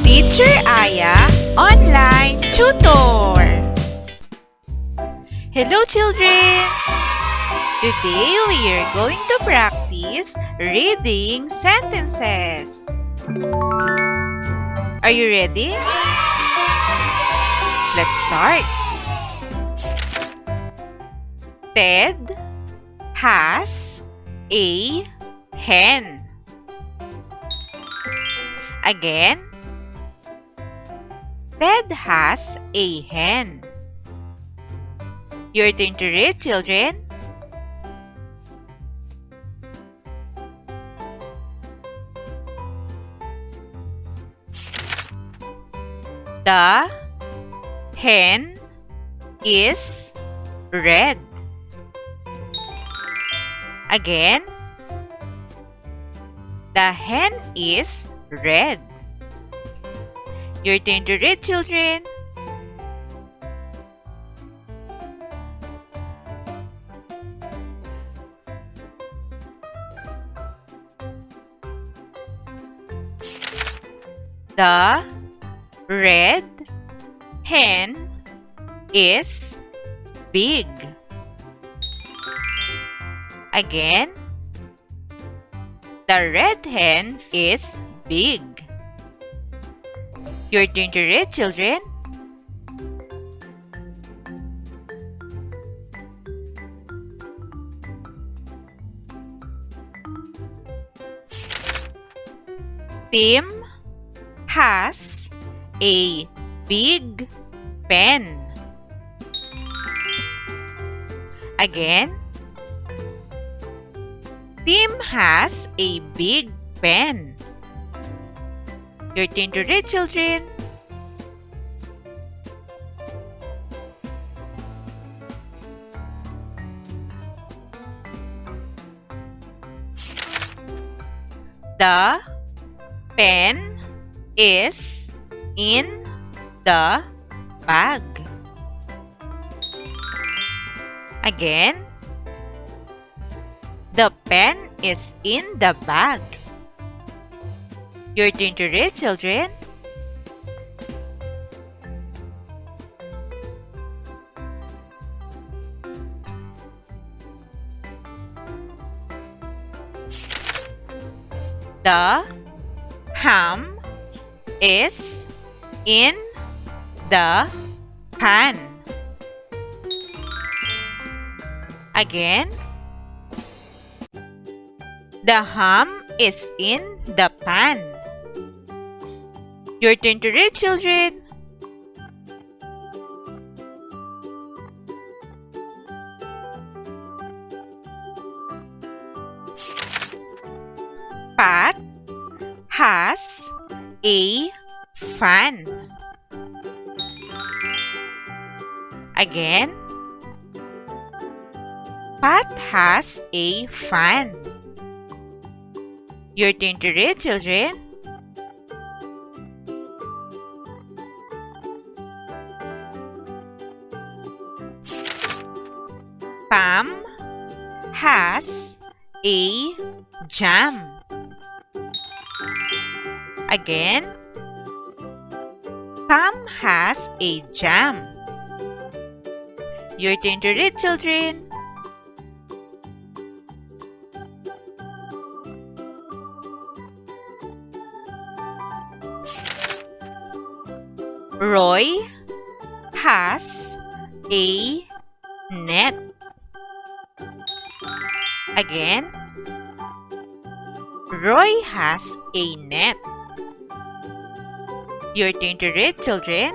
Teacher Aya Online Tutor. Hello children! Today we are going to practice reading sentences. Are you ready? Let's start. Ted has a hen. Again, Ted has a hen. Your turn to read, children. The hen is red. Again, the hen is red. Your turn to read, children. The red hen is big. Again, the red hen is big. Your turn to read, children. Tim has a big pen. Again, Tim has a big pen. Your turn to read, children. The pen is in the bag. Again, the pen is in the bag. Your turn to read, children. The ham is in the pan. Again, the ham is in the pan. Your turn to read, children. Pat has a fan. Again, Pat has a fan. Your turn to read, children. Pam has a jam. Again, Pam has a jam. Your turn to read, children. Roy has a net. Again, Roy has a net. Your turn to read, children.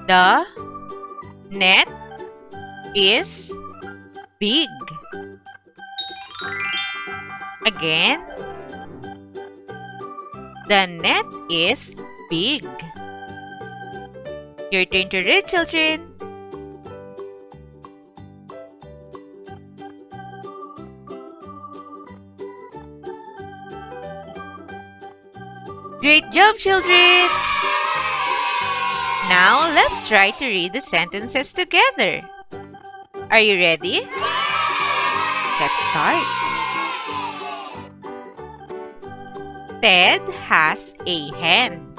The net is big. Again, the net is big. Your turn to read, children. Great job, children! Now, let's try to read the sentences together. Are you ready? Let's start. Ted has a hen.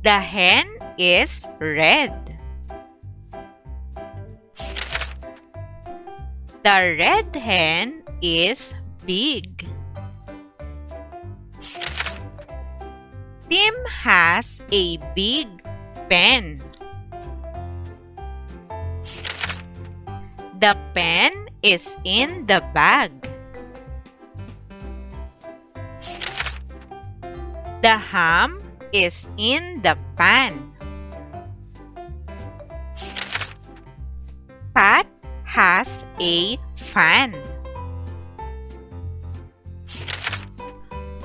The hen is red. The red hen is big. Tim has a big pen. The pen is in the bag. The ham is in the pan. Pat has a fan.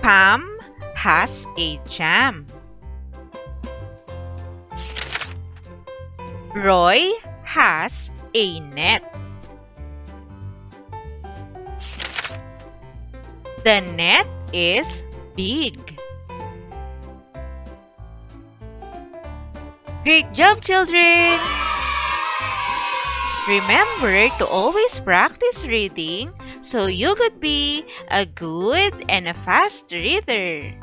Pam has a jam. Roy has a net. The net is big. Great job, children! Remember to always practice reading so you could be a good and a fast reader.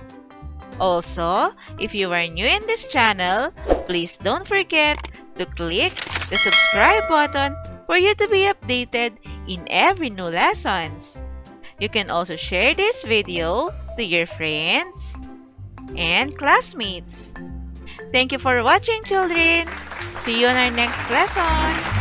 Also, if you are new in this channel, please don't forget to click the subscribe button for you to be updated in every new lessons. You can also share this video to your friends and classmates. Thank you for watching, children. See you in our next lesson.